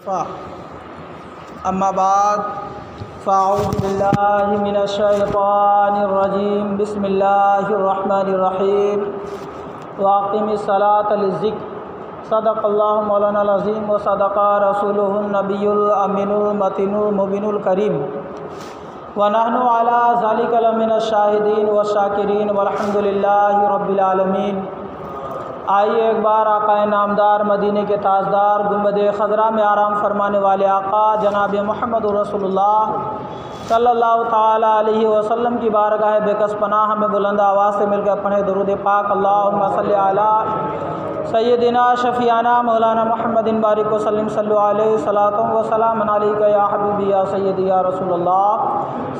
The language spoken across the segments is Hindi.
अम्मा बाद फ़अऊज़ु बिल्लाहि मिनश्शैतानिर्रजीम बिस्मिल्लाहिर्रहमानिर्रहीम वअक़िमिस्सलाता लिज़्ज़िक्र सदक़ल्लाहु मौलानाल अज़ीम व सदक़ा रसूलुहुन नबियुल अमीनुल मतीनुल मुबीनुल करीम व नहनु अला ज़ालिका लमिनश शाहिदीन व शाकिरीन वल्हम्दुलिल्लाहि रब्बिल आलमीन। आइए एक बार आक़ाए नामदार मदीने के ताजदार गुंबद खज़रा में आराम फरमाने वाले आक़ा जनाब मोहम्मद रसूलुल्लाह सल्लल्लाहु ताला अलैहि वसल्लम की बारगाह बेकस पनाह में बुलंद आवाज़ से मिलकर पढ़े दुरूद पाक अल्लाहुम्मा सल्लि अला सय्यदिना शफ़ियाना मौलाना मुहम्मदिन बारिक वसल्लम सल्लु अलैहि सलातो व सलाम अलैका या हबीबी या सय्यदी या रसूलुल्लाह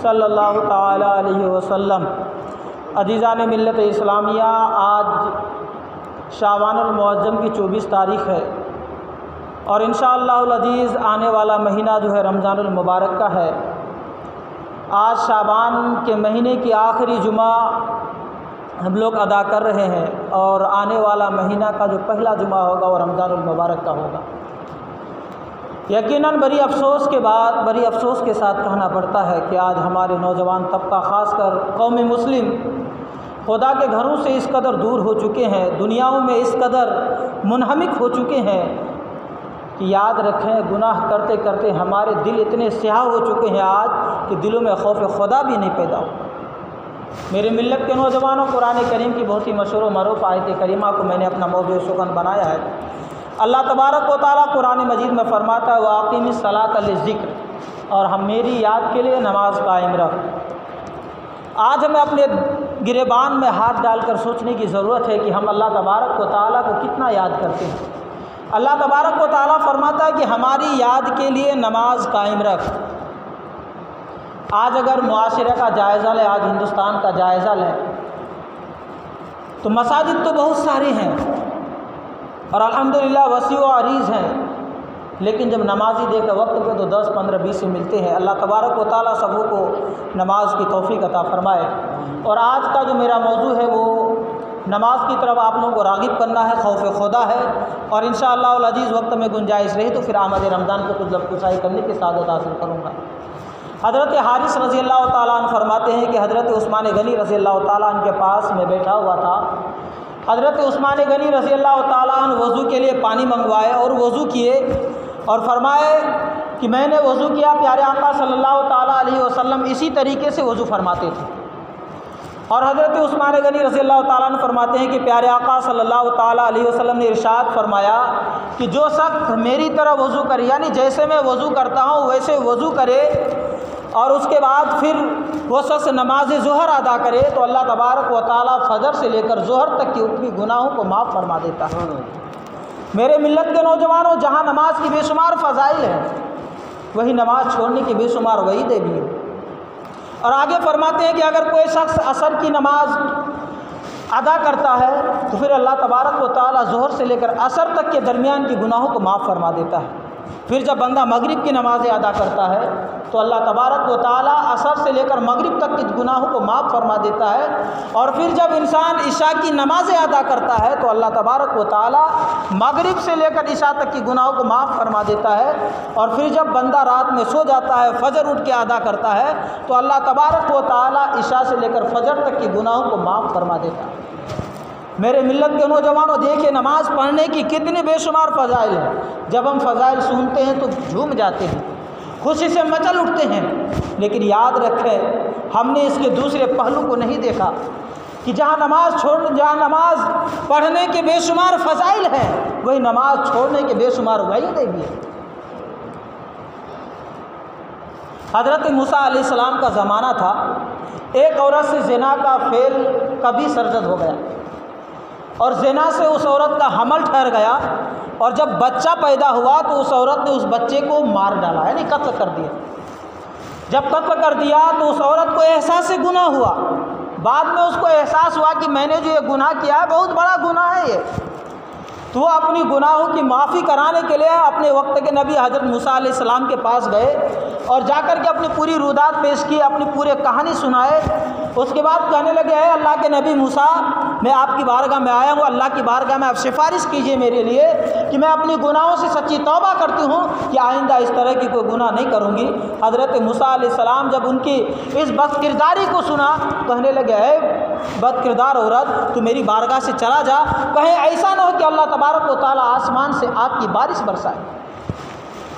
सल्लल्लाहु ताला अलैहि वसल्लम। अज़ीज़ान मिल्लत इस्लामिया, आज शाबानुल मुअज़्ज़म की 24 तारीख़ है और इंशाअल्लाहुल अज़ीज़ आने वाला महीना जो है रमज़ानुल मुबारक का है। आज शाबान के महीने की आखिरी जुमा हम लोग अदा कर रहे हैं और आने वाला महीना का जो पहला जुमा होगा वो रमज़ानुल मुबारक का होगा। यकीनन बड़ी अफ़सोस के साथ कहना पड़ता है कि आज हमारे नौजवान तबका ख़ासकर कौम मुस्लिम खुदा के घरों से इस कदर दूर हो चुके हैं, दुनियाओं में इस कदर मुनहमिक हो चुके हैं कि याद रखें गुनाह करते करते हमारे दिल इतने स्याह हो चुके हैं आज कि दिलों में खौफ खुदा भी नहीं पैदा हो। मेरे मिल्लत के नौजवानों, कुरान करीम की बहुत ही मशहूर व मरूफ आयत करीमा को मैंने अपना मौज़ू सुखन बनाया है। अल्लाह तबारक व तआला कुरान मजीद में फरमाता है वअक़िमिस्सलाता लिज़्ज़िक्र, और हम मेरी याद के लिए नमाज कायम रख। आज हमें अपने गिरेबान में हाथ डालकर सोचने की ज़रूरत है कि हम अल्लाह तबारक व तआला को कितना याद करते हैं। अल्लाह तबारक व तआला फरमाता है कि हमारी याद के लिए नमाज कायम रख। आज अगर मुआशरे का जायज़ा लें, आज हिंदुस्तान का जायज़ा लें तो मसाजिद तो बहुत सारे हैं और अल्हम्दुलिल्लाह वसी व अरीज़ हैं, लेकिन जब नमाजी देकर वक्त पे तो 10, 15, 20 से मिलते हैं। अल्लाह तबारक व तआला सबों को नमाज की तौफ़ीक़ अता फ़रमाए। और आज का जो मेरा मौजू है वो नमाज की तरफ आप लोगों को राग़िब करना है, खौफ खुदा है। और इंशाअल्लाह अज़ीज़ वक्त में गुंजाइश रही तो फिर आमद रमज़ान को कुछ लफ्ज़ करने की सादत हासिल करूँगा। हज़रत हारिस रज़ी अल्लाह ताला अन्हु फरमाते हैं कि हज़रत उस्मान गनी रज़ी अल्लाह ताला अन्हु के पास में बैठा हुआ था। हज़रत उस्मान गनी रज़ी अल्लाह ताला अन्हु वज़ू के लिए पानी मंगवाए और वज़ू किए और फरमाए कि मैंने वज़ू किया, प्यारे आका सल्लल्लाहु ताला अलैहि वसल्लम इसी तरीके से वज़ू फरमाते थे। और हज़रत उस्मान गनी रज़ी अल्लाह ताला अन्हु फरमाते हैं कि प्यारे आका सल्लल्लाहु ताला अलैहि वसल्लम ने इरशाद फरमाया कि जो शख्स मेरी तरह वज़ू करे, यानी जैसे मैं वज़ू करता हूँ वैसे वज़ू करे और उसके बाद फिर वो शख्स नमाज ज़ोहर अदा करे तो अल्लाह तबारक व तआला फ़जर से लेकर ज़ोहर तक की उसकी गुनाहों को माफ़ फरमा देता है। मेरे मिल्लत के नौजवानों, जहाँ नमाज की बेशुमार फ़ज़ाइल है वही नमाज छोड़ने की बेशुमार वईदें भी हैं। और आगे फरमाते हैं कि अगर कोई शख्स असर की नमाज अदा करता है तो फिर अल्लाह तबारक व तआला ज़ोहर से लेकर असर तक के दरमियान की गुनाहों को माफ़ फरमा देता है। फिर जब बंदा मगरिब की नमाज़ें अदा करता है तो अल्लाह तबारक व तआला असर से लेकर मगरिब तक के गुनाहों को माफ़ फरमा देता है। और फिर जब इंसान इशा की नमाज़ें अदा करता है तो अल्लाह तबारक व तआला मगरिब से लेकर इशा तक की गुनाहों को माफ़ फरमा देता है। और फिर जब बंदा रात में सो जाता है, फ़जर उठ के अदा करता है तो अल्लाह तबारक व तआला इशा से लेकर फ़जर तक की गुनाहों को माफ़ फरमा देता है। मेरे मिल्लत के नौजवानों, देखिए नमाज़ पढ़ने की कितनी बेशुमार फ़ज़ाइल है। जब हम फ़ज़ाइल सुनते हैं तो झूम जाते हैं, खुशी से मचल उठते हैं, लेकिन याद रखें हमने इसके दूसरे पहलू को नहीं देखा कि जहाँ नमाज पढ़ने के बेशुमार फ़ज़ाइल हैं वही नमाज छोड़ने के बेशुमार वईदें भी हैं। हज़रत मूसा अलैहिस्सलाम का ज़माना था, एक औरत से ज़िना का फ़ेल कभी सरजद हो गया और ज़िना से उस औरत का हमल ठहर गया और जब बच्चा पैदा हुआ तो उस औरत ने उस बच्चे को मार डाला, यानी कत्ल कर दिया। जब कत्ल कर दिया तो उस औरत को एहसास गुनाह हुआ। बाद में उसको एहसास हुआ कि मैंने जो ये गुनाह किया है बहुत बड़ा गुनाह है ये। तो वो अपनी गुनाहों की माफ़ी कराने के लिए अपने वक्त के नबी हज़रत मूसा अलैहिस्सलाम के पास गए और जाकर के अपनी पूरी रुदात पेश की, अपनी पूरी कहानी सुनाए। उसके बाद कहने लगे, है अल्लाह के नबी मूसा, मैं आपकी बारगाह में आया हूँ, अल्लाह की बारगाह में आप सिफारिश कीजिए मेरे लिए कि मैं अपनी गुनाहों से सच्ची तौबा करती हूँ कि आइंदा इस तरह की कोई गुनाह नहीं करूँगी। हज़रत मूसा अलैहिस्सलाम जब उनकी इस बदकिरदारी को सुना, कहने लगे, है बदकिरदार औरत, तू मेरी बारगाह से चला जा, कहीं ऐसा ना हो कि अल्लाह तबारक व तआला आसमान से आग की बारिश बरसाए।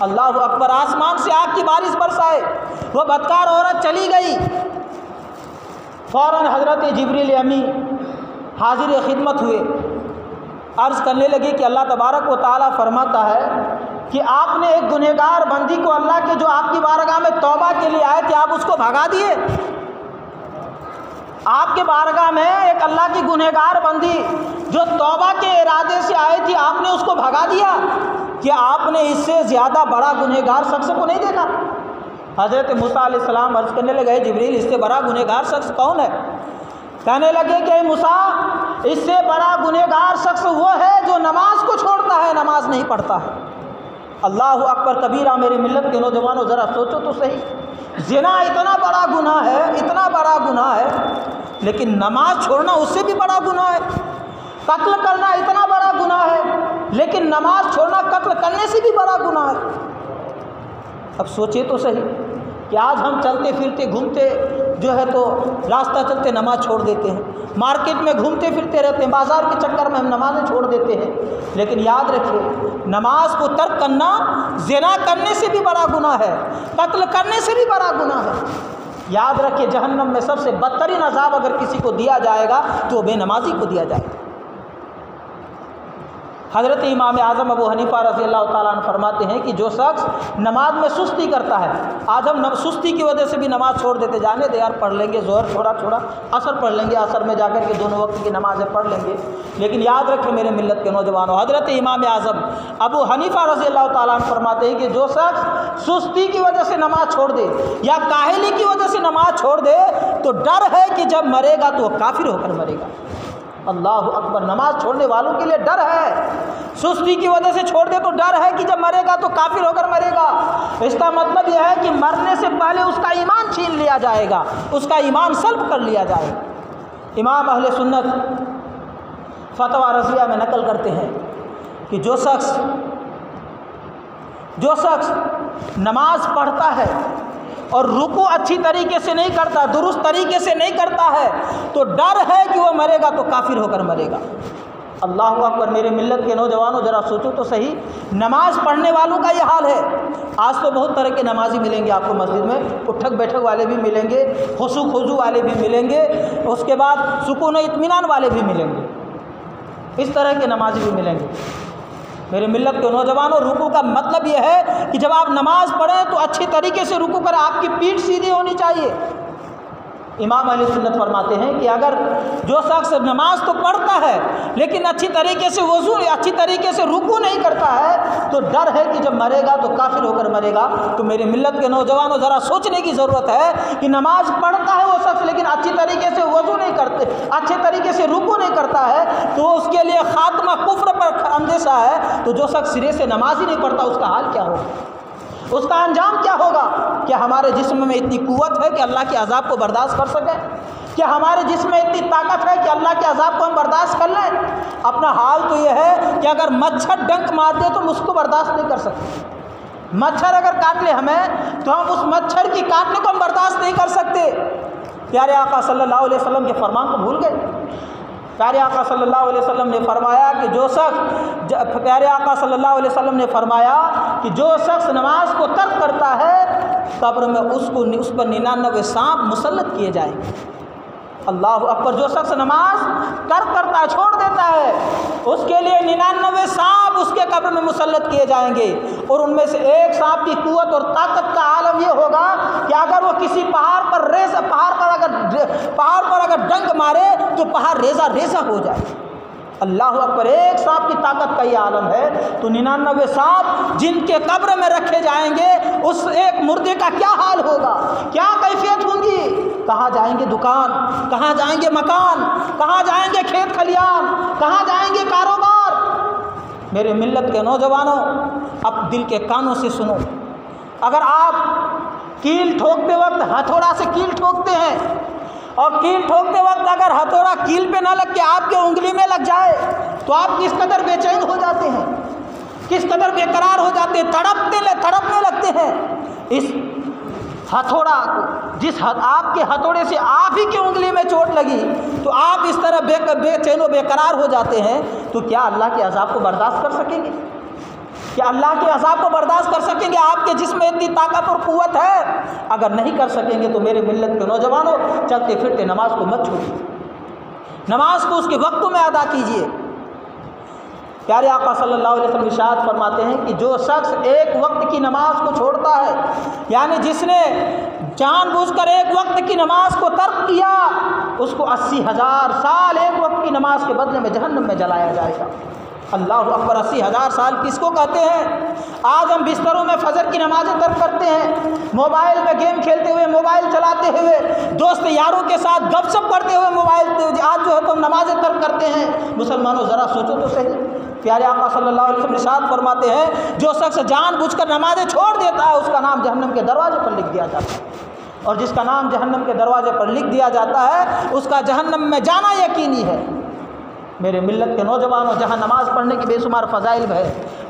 अल्लाह अकबर, आसमान से आग की बारिश बरसाए। वो बदकार औरत चली गई। फ़ौरन हज़रत जिब्रील अमी हाजिर खिदमत हुए, अर्ज़ करने लगे कि अल्लाह तबारक व तआला फरमाता है कि आपने एक गुनहगार बंदी को, अल्लाह के जो आपकी बारगाह में तौबा के लिए आए थे, आप उसको भगा दिए। आपके बारगाह में एक अल्लाह की गुनहगार बंदी जो तौबा के इरादे से आई थी, आपने उसको भगा दिया। कि आपने इससे ज़्यादा बड़ा गुनहगार शख्स को नहीं देखा? हज़रत मूसा अलैहिस्सलाम अर्ज़ करने लगे, जिब्रील, इससे बड़ा गुनहगार शख्स कौन है? कहने लगे कि मूसा, इससे बड़ा गुनहगार शख्स वो है जो नमाज को छोड़ता है, नमाज नहीं पढ़ता है। अल्लाह अकबर कबीरा। मेरे मिल्लत के नौजवानों, ज़रा सोचो तो सही, ज़िना इतना बड़ा गुनाह है, इतना बड़ा गुनाह है, लेकिन नमाज छोड़ना उससे भी बड़ा गुनाह है। कत्ल करना इतना बड़ा गुनाह है, लेकिन नमाज छोड़ना कत्ल करने से भी बड़ा गुनाह है। अब सोचे तो सही कि आज हम चलते फिरते घूमते जो है तो रास्ता चलते नमाज छोड़ देते हैं, मार्केट में घूमते फिरते रहते हैं, बाज़ार के चक्कर में हम नमाज़ें छोड़ देते हैं। लेकिन याद रखिए, नमाज को तर्क करना ज़िना करने से भी बड़ा गुनाह है, कत्ल करने से भी बड़ा गुनाह है। याद रखिए, जहन्नम में सबसे बदतरीन अज़ाब अगर किसी को दिया जाएगा तो बेनमाजी को दिया जाएगा। हज़रत इमाम आज़म अबू हनीफ़ा रज़ी अल्लाह ताला अन्हु फरमाते हैं कि जो शख्स नमाज में सुस्ती करता है, आज हम सुस्ती की वजह से भी नमाज छोड़ देते, जाने दे यार, पढ़ लेंगे ज़ोहर थोड़ा थोड़ा, असर पढ़ लेंगे, असर में जाकर के दोनों वक्त की नमाज़ें पढ़ लेंगे। लेकिन याद रखें मेरे मिल्लत के नौजवानों, हज़रत इमाम आज़म अबू हनीफ़ा रज़ी अल्लाह ताला अन्हु फरमाते हैं कि जो शख्स सुस्ती की वजह से नमाज छोड़ दे या काहली की वजह से नमाज छोड़ दे, तो डर है कि जब मरेगा तो वह काफिर होकर मरेगा। अल्लाह अकबर। नमाज छोड़ने वालों के लिए डर है। सुस्ती की वजह से छोड़ दे तो डर है कि जब मरेगा तो काफिर होकर मरेगा। इसका मतलब यह है कि मरने से पहले उसका ईमान छीन लिया जाएगा, उसका ईमान सल्ब कर लिया जाएगा। इमाम अहले सुन्नत फतवा रज़िया में नकल करते हैं कि जो शख्स नमाज पढ़ता है और रुकू अच्छी तरीके से नहीं करता, दुरुस्त तरीके से नहीं करता है, तो डर है कि वो मरेगा तो काफिर होकर मरेगा। अल्लाह अकबर। मेरे मिल्लत के नौजवानों, ज़रा सोचो तो सही, नमाज पढ़ने वालों का ये हाल है। आज तो बहुत तरह के नमाजी मिलेंगे आपको मस्जिद में, उठक बैठक वाले भी मिलेंगे, खुशू खुजू वाले भी मिलेंगे, उसके बाद सुकून इत्मीनान वाले भी मिलेंगे, इस तरह के नमाजी भी मिलेंगे। मेरे मिल्लत के नौजवानों, रुकू का मतलब यह है कि जब आप नमाज पढ़ें तो अच्छी तरीके से रुकू करें, आपकी पीठ सीधी होनी चाहिए। इमाम अहले सुन्नत फरमाते हैं कि अगर जो शख्स नमाज तो पढ़ता है लेकिन अच्छी तरीके से वज़ू, अच्छी तरीके से रुकू नहीं करता है, तो डर है कि जब मरेगा तो काफिर होकर मरेगा। तो मेरे मिल्लत के नौजवानों, ज़रा सोचने की ज़रूरत है कि नमाज पढ़ता है वो शख्स लेकिन अच्छी तरीके से वज़ू नहीं करते, अच्छे तरीके से रुकू नहीं करता है, तो उसके लिए खात्मा कुफ्र पर अंदेशा है। तो जो शख्स सिरे से नमाज ही नहीं पढ़ता, उसका हाल क्या होगा, उसका अंजाम क्या होगा? क्या हमारे जिस्म में इतनी कुव्वत है कि अल्लाह के अज़ाब को बर्दाश्त कर सकें? क्या हमारे जिस्म में इतनी ताकत है कि अल्लाह के अज़ाब को हम बर्दाश्त कर लें? अपना हाल तो यह है कि अगर मच्छर डंक मार दे तो हम उसको बर्दाश्त नहीं कर सकते। मच्छर अगर काट ले हमें तो हम उस मच्छर की काटने को हम बर्दाश्त नहीं कर सकते। प्यारे आका सल्लल्लाहु अलैहि वसल्लम के फरमान को भूल गए। प्यारे आका सल्लल्लाहु अलैहि वसल्लम ने फरमाया कि जो शख्स प्यारे आका सल्लल्लाहु अलैहि वसल्लम ने फरमाया कि जो शख्स नमाज को तर्क करता है, कब्र में उस पर 99 सांप मुसल्लत किए जाएंगे। अल्लाह अकबर। जो शख्स नमाज तर्क करता है, छोड़ देता है, उसके लिए 99 सांप उसके कब्र में मुसल्लत किए जाएंगे। और उनमें से एक सांप की कुव्वत और ताकत का आलम यह होगा कि अगर वो किसी पहाड़ पर अगर डंक मारे तो पहाड़ रेजा रेजा हो जाए। अल्लाह अकबर। एक सांप की ताकत का ये आलम है। तो 99 सांप जिनके कब्र में रखे जाएंगे, उस एक मुर्दे का क्या हाल होगा, क्या कैफियत होगी? कहाँ जाएंगे दुकान, कहाँ जाएंगे मकान, कहाँ जाएंगे खेत खलियान, कहाँ जाएंगे कारोबार? मेरे मिल्लत के नौजवानों, अब दिल के कानों से सुनो। अगर आप कील ठोकते वक्त हथौड़ा से कील ठोकते हैं और कील ठोकते वक्त अगर हथौड़ा कील पे ना लग के आपके उंगली में लग जाए तो आप किस कदर बेचैन हो जाते हैं, किस कदर बेकरार हो जाते हैं, तड़पने लगते हैं। इस हथौड़ा जिस आपके हथौड़े से आप ही की उंगली में चोट लगी तो आप इस तरह बेचैन बेकरार हो जाते हैं, तो क्या अल्लाह के अज़ाब को बर्दाश्त कर सकेंगे? क्या अल्लाह के अज़ाब को बर्दाश्त कर सकेंगे? आपके जिस्म में इतनी ताकत और क़ुव्वत है? अगर नहीं कर सकेंगे तो मेरे मिल्लत के नौजवानों, चलते फिरते नमाज को मत छोड़िए, नमाज को उसके वक्तों में अदा कीजिए। प्यारे आका सल्लल्लाहु अलैहि वसल्लम इरशाद फरमाते हैं कि जो शख्स एक वक्त की नमाज को छोड़ता है, यानी जिसने जानबूझकर एक वक्त की नमाज को तर्क किया, उसको 80,000 साल एक वक्त की नमाज के बदले में जहन्नम में जलाया जाएगा। अल्लाह अकबर। 80,000 साल किसको कहते हैं? आज हम बिस्तरों में फजर की नमाज़ें तर्क करते हैं, मोबाइल में गेम खेलते हुए, मोबाइल चलाते हुए, दोस्त यारों के साथ गपशप करते हुए मोबाइल आज जो है तो नमाज़ें तर्क करते हैं। मुसलमानों ज़रा सोचो तो सही। प्यारे आका सल्लल्लाहु अलैहि वसल्लम इरशाद फरमाते हैं, जो शख्स जानबूझकर नमाज़ें छोड़ देता है उसका नाम जहन्नम के दरवाजे पर लिख दिया जाता है, और जिसका नाम जहन्नम के दरवाजे पर लिख दिया जाता है उसका जहन्नम में जाना यकीनी है। मेरे मिल्लत के नौजवानों, जहाँ नमाज़ पढ़ने की बेशुमार फ़ज़ाइल है,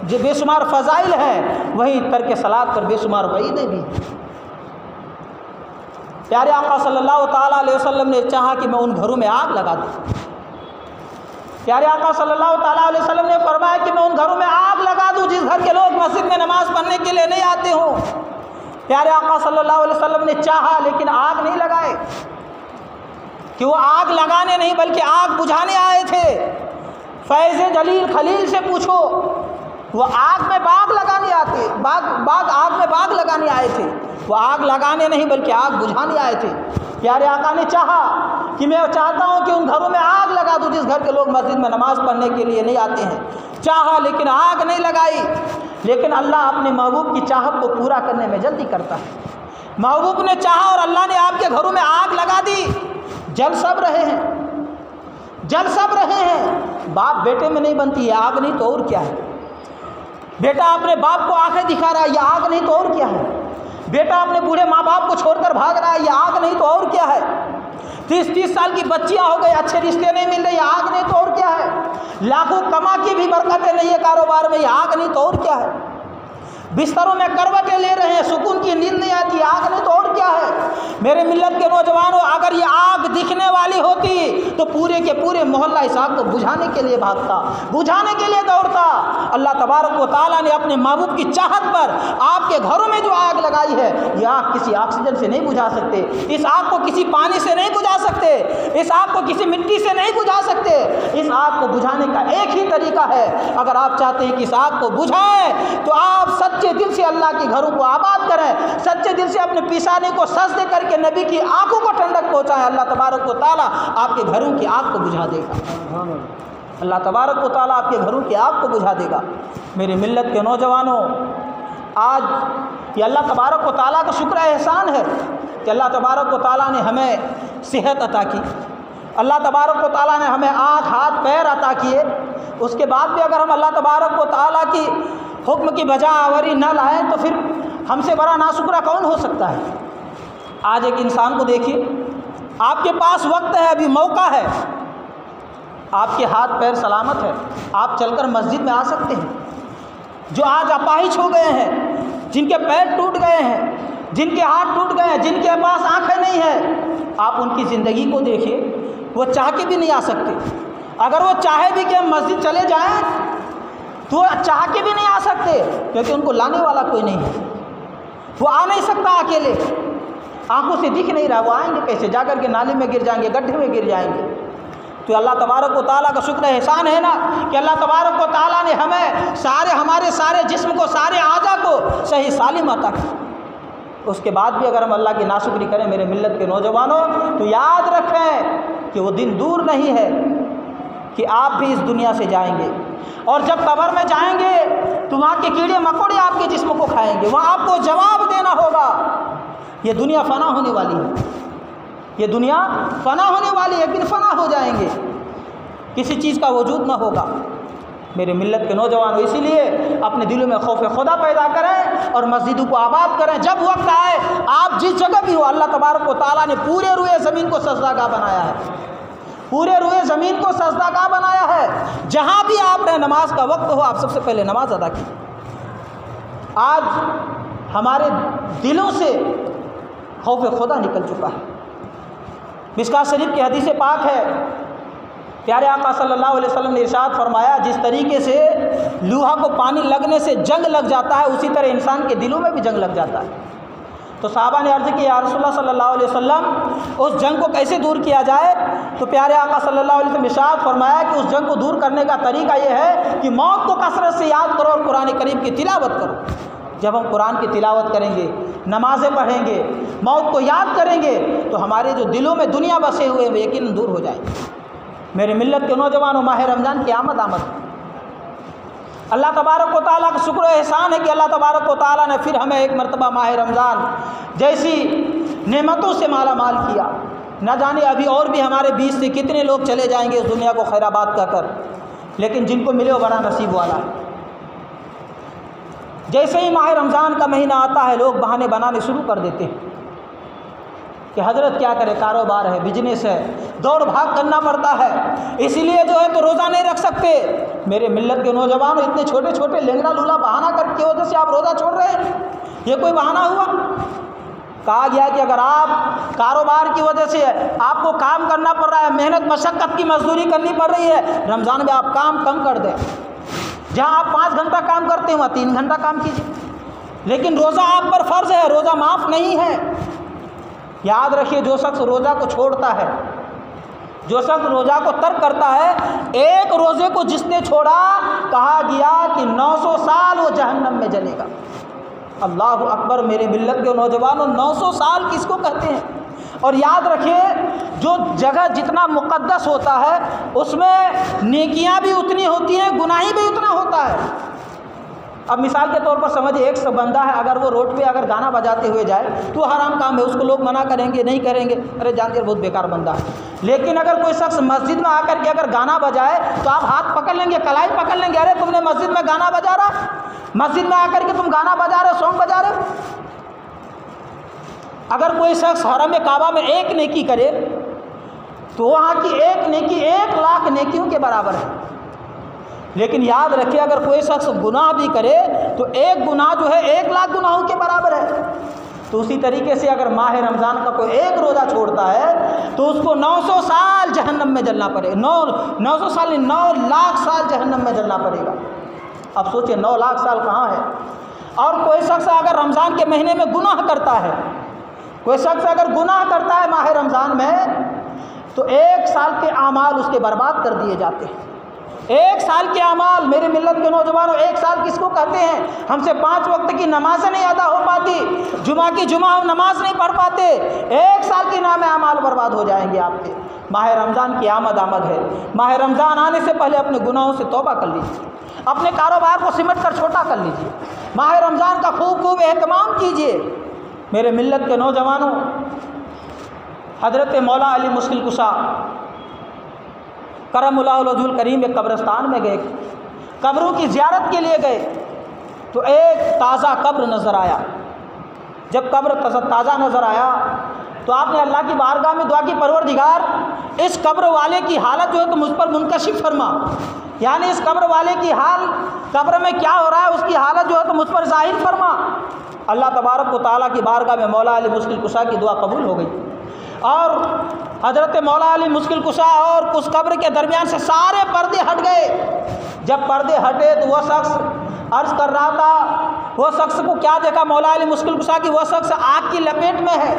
जो बेशुमार फ़ज़ाइल है, वहीं तर्क सलात पर बेशुमार वईदें भी। प्यारे आका सल्लल्लाहु ताला अलैहि वसल्लम ने चाहा कि मैं उन घरों में आग लगा दूँ। प्यारे आका सल्लल्लाहु ताला अलैहि वसल्लम ने फरमाया कि मैं उन घरों में आग लगा दूँ जिस घर के लोग मस्जिद में नमाज़ पढ़ने के लिए नहीं आते हों। प्यारे आका सल्लल्लाहु अलैहि वसल्लम ने चाहा लेकिन आग नहीं लगाए, कि वो आग लगाने नहीं बल्कि आग बुझाने आए थे। फैज़ जलील खलील से पूछो, वो आग में बाग लगाने आते, आग में बाग लगाने आए थे, वो आग लगाने नहीं बल्कि आग बुझाने आए थे। प्यारे आका ने चाहा कि मैं चाहता हूँ कि उन घरों में आग लगा दूँ जिस घर के लोग मस्जिद में नमाज़ पढ़ने के लिए नहीं आते हैं। चाहा लेकिन आग नहीं लगाई। लेकिन अल्लाह अपने महबूब की चाहत को पूरा करने में जल्दी करता है। महबूब ने चाहा और अल्लाह ने आपके घरों में आग लगा दी। जल सब रहे हैं, जल सब रहे हैं। बाप बेटे में नहीं बनती है, आग नहीं तो और क्या है। बेटा अपने बाप को आंखें दिखा रहा है, यह आग नहीं तो और क्या है। बेटा अपने बूढ़े माँ बाप को छोड़कर भाग रहा है, यह आग नहीं तो और क्या है। 30-30 साल की बच्चियां हो गई, अच्छे रिश्ते नहीं मिल रहे, यह आग नहीं तो और क्या है। लाखों कमा की भी बरकतें नहीं है कारोबार में, यह आग नहीं तो और क्या है। बिस्तरों में करवटें ले रहे हैं, सुकून की नींद नहीं आती, आग नहीं तो और क्या है। मेरे मिल्लत के नौजवानों, अगर ये आग दिखने वाली होती तो पूरे के पूरे मोहल्ला इस आग को बुझाने के लिए भागता, बुझाने के लिए दौड़ता। अल्लाह तबारक व तआला ने अपने महबूब की चाहत पर आपके घरों में जो आग लगाई है, ये आग किसी ऑक्सीजन से नहीं बुझा सकते, इस आग को किसी पानी से नहीं बुझा सकते, इस आग को किसी मिट्टी से नहीं बुझा सकते। इस आग को बुझाने का एक ही तरीका है। अगर आप चाहते हैं कि इस आग को बुझाएं तो आप सच्चे दिल से अल्लाह के घरों को आबाद करें, सच्चे दिल से अपने पिसाने को सजदे करके नबी की आंखों को ठंडक पहुंचाएं। अल्लाह तबारक व तआला आपके घरों की आग को बुझा देगा। अल्लाह तबारक व तआला आपके घरों की आग को बुझा देगा। मेरे मिल्लत के नौजवानों, आज ये अल्लाह तबारक व तआला का शुक्र एहसान है कि अल्लाह तबारक व तआला ने हमें सेहत अता की, अल्लाह तबारक व तआला ने हमें आँख हाथ पैर अता किए। उसके बाद भी अगर हम अल्लाह तबारक व तआला की हुक्म की बजा आवरी न लाएं तो फिर हमसे बड़ा नाशुक्रा कौन हो सकता है। आज एक इंसान को देखिए, आपके पास वक्त है, अभी मौका है, आपके हाथ पैर सलामत है, आप चलकर मस्जिद में आ सकते हैं। जो आज अपाहिज हो गए हैं, जिनके पैर टूट गए हैं, जिनके हाथ टूट गए हैं, जिनके पास आंखें नहीं है, आप उनकी ज़िंदगी को देखिए, वो चाह के भी नहीं आ सकते। अगर वो चाहे भी कि हम मस्जिद चले जाएं तो चाह के भी नहीं आ सकते, क्योंकि उनको लाने वाला कोई नहीं है। वो आ नहीं सकता अकेले, आंखों से दिख नहीं रहा, वो आएंगे कैसे? जाकर के नाले में गिर जाएंगे, गड्ढे में गिर जाएंगे। तो अल्लाह तबारक व तआला का शुक्र एहसान है ना कि अल्लाह तबारक व तआला ने हमें हमारे सारे जिस्म को, सारे आज़ा को सही सालिम अता किया। उसके बाद भी अगर हम अल्लाह की नाशुक्री करें मेरे मिल्लत के नौजवानों, तो याद रखें कि वो दिन दूर नहीं है कि आप भी इस दुनिया से जाएंगे, और जब कब्र में जाएंगे तो वहाँ के कीड़े मकोड़े आपके जिस्म को खाएंगे। वहाँ आपको जवाब देना होगा, ये दुनिया फ़ना होने वाली है, ये दुनिया फ़ना होने वाली है, लेकिन फ़ना हो जाएंगे, किसी चीज़ का वजूद ना होगा। मेरे मिल्लत के नौजवानों, इसीलिए अपने दिलों में खौफ खुदा पैदा करें और मस्जिदों को आबाद करें। जब वक्त आए, आप जिस जगह भी हो, अल्लाह तबारक व तआला ने पूरे रुए ज़मीन को सजदागाह बनाया है, पूरे रुए ज़मीन को सजदागाह बनाया है। जहाँ भी आप रहे, नमाज का वक्त हो, आप सबसे पहले नमाज अदा कीजिए। आज हमारे दिलों से खौफ खुदा निकल चुका है। मिशकात शरीफ की हदीस पाक है, प्यारे आका सल्लल्लाहु अलैहि वसल्लम ने इरशाद फरमाया, जिस तरीके से लोहा को पानी लगने से जंग लग जाता है, उसी तरह इंसान के दिलों में भी जंग लग जाता है। तो सहाबा ने अर्ज़ की, या रसूलल्लाह सल्लल्लाहु अलैहि वसल्लम, उस जंग को कैसे दूर किया जाए? तो प्यारे आका सल्लल्लाहु अलैहि वसल्लम ने इरशाद फरमाया कि उस जंग को दूर करने का तरीका ये है कि मौत को कसरत से याद करो और कुरान करीम की तिलावत करो। जब हम कुरान की तिलावत करेंगे, नमाज़ें पढ़ेंगे, मौत को याद करेंगे, तो हमारे जो दिलों में दुनिया बसे हुए हैं वे यकीनन दूर हो जाएंगे। मेरे मिल्लत के नौजवानों, माह रमज़ान की आमद अल्लाह तबारक व तआला का शुक्र एहसान है कि अल्लाह तबारक व तआला ने फिर हमें एक मरतबा माह रमज़ान जैसी नेमतों से माला माल किया। न जाने अभी और भी हमारे बीच से कितने लोग चले जाएंगे इस दुनिया को खैराबाद कर, लेकिन जिनको मिले वो बड़ा नसीब वाला है। जैसे ही माह रमज़ान का महीना आता है, लोग बहाने बनाने शुरू कर देते हैं कि हज़रत क्या करे, कारोबार है, बिजनेस है, दौड़ भाग करना पड़ता है, इसीलिए जो है तो रोज़ा नहीं रख सकते। मेरे मिल्लत के नौजवानों, इतने छोटे छोटे लेंगड़ा लूला बहाना करके वजह से आप रोज़ा छोड़ रहे हैं, ये कोई बहाना हुआ? कहा गया कि अगर आप कारोबार की वजह से आपको काम करना पड़ रहा है, मेहनत मशक्क़त की मजदूरी करनी पड़ रही है, रमज़ान में आप काम कम कर दें। जहाँ आप 5 घंटा काम करते हैं वहाँ 3 घंटा काम कीजिए। लेकिन रोज़ा आप पर फ़र्ज़ है, रोज़ा माफ़ नहीं है। याद रखिए, जो शख्स रोज़ा को छोड़ता है, जो शख्स रोज़ा को तर्क करता है, एक रोज़े को जिसने छोड़ा, कहा गया कि 900 साल वो जहन्नम में जलेगा। अल्लाह अकबर। मेरे मिल्लत के नौजवानों, 900 साल किसको कहते हैं? और याद रखिए, जो जगह जितना मुक़द्दस होता है उसमें नेकियां भी उतनी होती हैं, गुनाही भी उतना होता है। अब मिसाल के तौर पर समझिए, एक बंदा है, अगर वो रोड पे अगर गाना बजाते हुए जाए तो हराम काम है, उसको लोग मना करेंगे, नहीं करेंगे, अरे जानते बहुत बेकार बंदा है। लेकिन अगर कोई शख्स मस्जिद में आकर के अगर गाना बजाए तो आप हाथ पकड़ लेंगे, कलाई पकड़ लेंगे, अरे तुमने मस्जिद में गाना बजा रहा, मस्जिद में आकर के तुम गाना बजा रहे हो, सॉन्ग बजा रहे हो। अगर कोई शख्स हरम काबा में एक नेकी करे तो वहाँ की एक नेकी 1 लाख नेकियों के बराबर है। लेकिन याद रखिए, अगर कोई शख्स गुनाह भी करे तो एक गुनाह जो है 1 लाख गुनाहों के बराबर है। तो उसी तरीके से अगर माह रमज़ान का कोई एक रोज़ा छोड़ता है तो उसको 900 साल जहन्नम में जलना पड़ेगा। 900 साल नहीं, 9 लाख साल जहन्नम में जलना पड़ेगा। अब सोचिए, 9 लाख साल कहाँ है? और कोई शख्स अगर रमज़ान के महीने में गुनाह करता है, कोई शख्स अगर गुनाह करता है माह रमज़ान में, तो 1 साल के आमाल उसके बर्बाद कर दिए जाते हैं। 1 साल के अमाल। मेरे मिल्लत के नौजवानों, 1 साल किसको कहते हैं? हमसे 5 वक्त की नमाज़ें नहीं अदा हो पाती, जुमा की जुमा हम नमाज नहीं पढ़ पाते, 1 साल के नाम अमाल बर्बाद हो जाएंगे आपके। माह रमज़ान की आमद है। माह रमज़ान आने से पहले अपने गुनाहों से तौबा कर लीजिए, अपने कारोबार को सिमट कर छोटा कर लीजिए, माह रमज़ान का खूब एहतमाम कीजिए। मेरे मिल्लत के नौजवानों, हज़रत मौला अली मुश्किल कुशा करमुल्लाहु वजहुल करीम एक कब्रिस्तान में गए, कब्रों की ज़ियारत के लिए गए तो एक ताज़ा कब्र नज़र आया। जब कब्र ताज़ा नज़र आया तो आपने अल्लाह की बारगाह में दुआ की, परवरदिगार, इस कब्र वाले की हालत जो है तो मुझ पर मुनकशिफ फरमा, यानी इस कब्र वाले की हाल, कब्र में क्या हो रहा है उसकी हालत जो है तो मुझ पर ज़ाहिर फरमा। अल्लाह तबारक व तआला की बारगाह में मौला अली मुश्किल कुशा की दुआ कबूल हो गई और हज़रत मौला अली मुश्किल कुशा और उस कब्र के दरमियान से सारे पर्दे हट गए। जब पर्दे हटे तो वह शख्स अर्ज़ कर रहा था, वह शख्स को क्या देखा मौला अली मुश्किल कुशा की? वह शख्स आग की लपेट में है,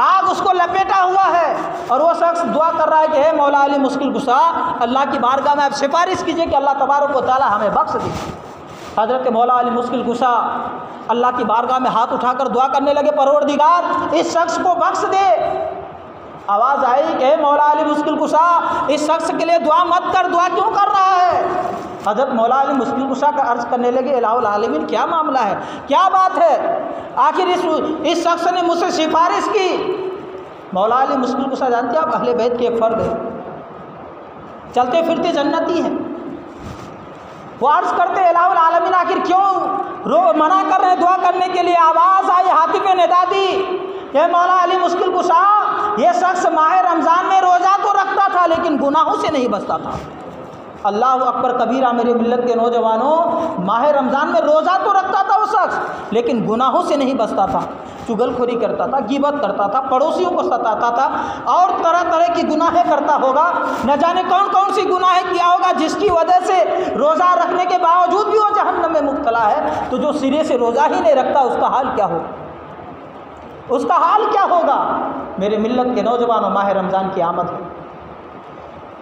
आग उसको लपेटा हुआ है और वह शख्स दुआ कर रहा है कि हे मौला अली मुश्किल कुशा, अल्लाह की बारगाह में आप सिफारिश कीजिए कि अल्लाह तबारक व तआला हमें बख्श दे। हज़रत मौला अली मुश्किल कुशा अल्लाह की बारगाह में हाथ उठाकर दुआ करने लगे, परवरदिगार इस शख्स को बख्श दे। आवाज़ आई कि हे मौला अली मुश्किल कुशा, इस शख्स के लिए दुआ मत कर, दुआ क्यों कर रहा है? हज़रत मौला अली मुश्किल कुशा का अर्ज़ करने लगे, इलाहुल आलमीन क्या मामला है, क्या बात है, आखिर इस शख्स ने मुझसे सिफारिश की। मौला अली मुश्किल कुशा जानते हैं आप, अहले बैत के एक फ़र्द है, चलते फिरते जन्नती हैं। वो अर्ज़ करते इलाहुल आलमीन आखिर क्यों मना कर रहे हैं दुआ करने के लिए। आवाज़ आई हातिफ़ निदा दी, ये मौला अली मुश्किल कुशा, ये शख्स माह रमज़ान में रोज़ा तो रखता था लेकिन गुनाहों से नहीं बचता था। अल्लाह अकबर कबीरा मेरे मिल्लत के नौजवानों, माह रमज़ान में रोज़ा तो रखता था वो शख्स लेकिन गुनाहों से नहीं बचता था। चुगलखोरी करता था, गिबत करता था, पड़ोसियों को सताता था और तरह तरह की गुनाहें करता होगा। न जाने कौन कौन सी गुनाहें किया होगा जिसकी वजह से रोज़ा रखने के बावजूद भी वो जहन्नम में मुब्तला है। तो जो सिरे से रोज़ा ही नहीं रखता उसका हाल क्या होगा, उसका हाल क्या होगा। मेरे मिल्लत के नौजवानों, माह रमज़ान की आमद है।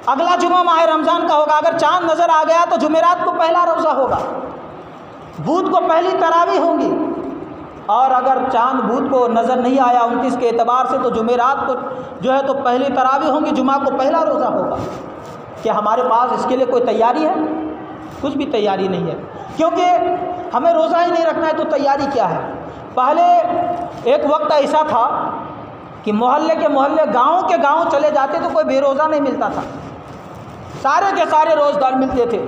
अगला जुमा माह रमज़ान का होगा। अगर चाँद नज़र आ गया तो जुमेरात को पहला रोज़ा होगा, बुध को पहली तरावी होंगी, और अगर चाँद बुध को नज़र नहीं आया 29 के एतबार से तो जुमेरात को जो है तो पहली तरावी होंगी, जुमा को पहला रोज़ा होगा। क्या हमारे पास इसके लिए कोई तैयारी है? कुछ भी तैयारी नहीं है, क्योंकि हमें रोज़ा ही नहीं रखना है तो तैयारी क्या है। पहले एक वक्त ऐसा था कि मोहल्ले के मोहल्ले, गाँव के गाँव चले जाते तो कोई बेरोज़ा नहीं मिलता था, सारे के सारे रोज़गार मिलते थे।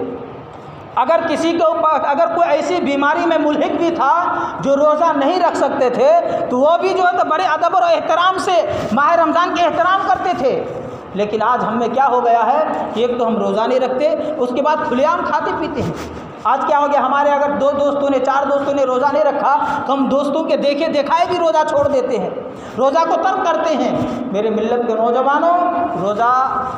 अगर किसी के ऊपर अगर कोई ऐसी बीमारी में मुल्हिक भी था जो रोज़ा नहीं रख सकते थे तो वो भी जो है तो बड़े अदब और एहतराम से माह रमज़ान के एहतराम करते थे। लेकिन आज हम में क्या हो गया है कि एक तो हम रोज़ा नहीं रखते, उसके बाद खुलेआम खाते पीते हैं। आज क्या हो गया, हमारे अगर 2 दोस्तों ने 4 दोस्तों ने रोज़ा नहीं रखा तो हम दोस्तों के देखे देखाए भी रोज़ा छोड़ देते हैं, रोज़ा को तर्क करते हैं। मेरे मिल्लत के नौजवानों, रोज़ा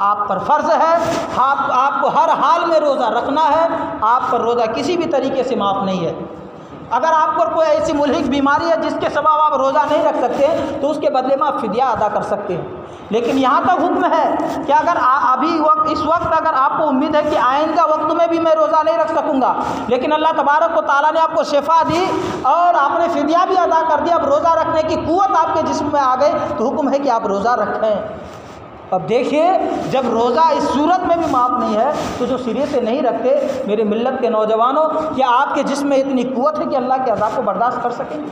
आप पर फ़र्ज़ है, आपको हर हाल में रोज़ा रखना है। आप पर रोज़ा किसी भी तरीके से माफ़ नहीं है। अगर आप पर कोई ऐसी मुल्हिक बीमारी है जिसके सबब आप रोज़ा नहीं रख सकते तो उसके बदले में आप फिदिया अदा कर सकते हैं। लेकिन यहाँ तक हुक्म है कि अगर इस वक्त अगर आपको उम्मीद है कि आइंदा वक्त में भी मैं रोज़ा नहीं रख सकूँगा, लेकिन अल्लाह तबारक व तआला ने आपको शिफा दी और आपने फिदिया भी अदा कर दिया, अब रोज़ा रखने की क़ुव्वत आपके जिस्म में आ गई, तो हुक्म है कि आप रोज़ा रखें। अब देखिए, जब रोज़ा इस सूरत में भी माफ़ नहीं है तो जो सिरे से नहीं रखते, मेरे मिल्लत के नौजवानों, क्या आपके जिस्म में इतनी क़ुव्वत है कि अल्लाह के अज़ाब को बर्दाश्त कर सकेंगे?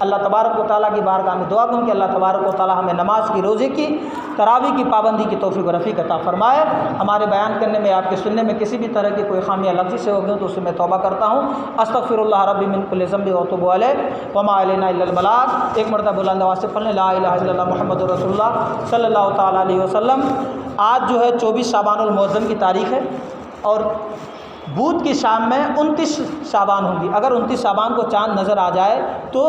अल्लाह तबारक व तआला की बारगाह में दुआ करूँ कि अल्लाह तबारक व तआला हमें नमाज की, रोज़े की, तरावी की पाबंदी की तौफ़ीक़ व रफ़ीक़ अता फ़रमाए। हमारे बयान करने में, आपके सुनने में किसी भी तरह की कोई खामियाँ लफ्ज़ी से हो गई तो उससे मैं तौबा करता हूँ। अस्तग़फ़िरुल्लाह रब्बी मिन कुल्लि ज़ंबि व अतूबु अलैह व मा अलैना इल्लल बलाग। एक मरतबा बुलंद आवाज़ से पढ़ने ला इलाहा इल्लल्लाह मुहम्मदुर रसूलुल्लाह सल्लल्लाहु तआला अलैहि वसल्लम। आज जो है 24 शाबानुल मुअज़्ज़म की तारीख़ है और बुध की शाम में 29 शाबान होंगी। अगर 29 शाबान को चाँद नज़र आ जाए तो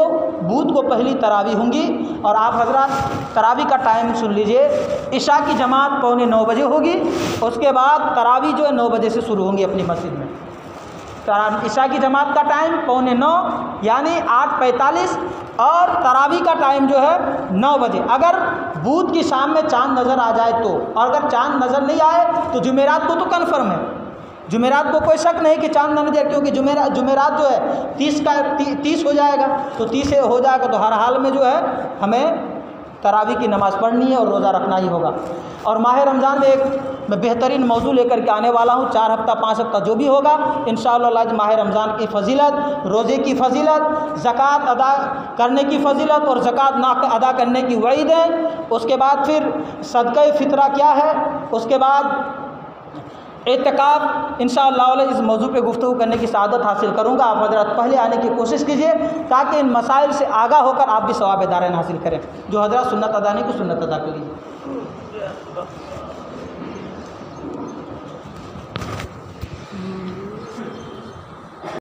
बुध को पहली तरावी होंगी। और आप हज़रात तरावी का टाइम सुन लीजिए, इशा की जमात 8:45 बजे होगी, उसके बाद तरावी जो है 9 बजे से शुरू होंगी अपनी मस्जिद में। इशा की जमात का टाइम 8:45 यानी 8:45 और तरावी का टाइम जो है 9 बजे। अगर बुध की शाम में चाँद नज़र आ जाए तो, और अगर चाँद नज़र नहीं आए तो जुमेरात को तो कन्फर्म है, जुमेरात को कोई शक नहीं कि चाँद न जाए, क्योंकि जुमेरात जो है 30 हो जाएगा, तो 30 हो जाएगा तो हर हाल में जो है हमें तरावी की नमाज़ पढ़नी है और रोज़ा रखना ही होगा। और माह रमज़ान में एक मैं बेहतरीन मौजू लेकर के आने वाला हूँ, 4 हफ्ता 5 हफ्ता जो भी होगा इंशाअल्लाह। माह रमज़ान की फ़जीलत, रोज़े की फ़जीलत, ज़कात अदा करने की फ़जीलत और ज़कात ना अदा करने की वईदें, उसके बाद फिर सदक़े फ़ितरा क्या है, उसके बाद एतकाफ़, इंशाअल्लाह इस मौजू पे गुफ्तगू करने की सआदत हासिल करूँगा। आप हज़रात पहले आने की कोशिश कीजिए ताकि इन मसाइल से आगाह होकर आप भी सवाब दारैन हासिल करें। जो हज़रात सुन्नत अदा नहीं को सुन्नत अदा कर लीजिए।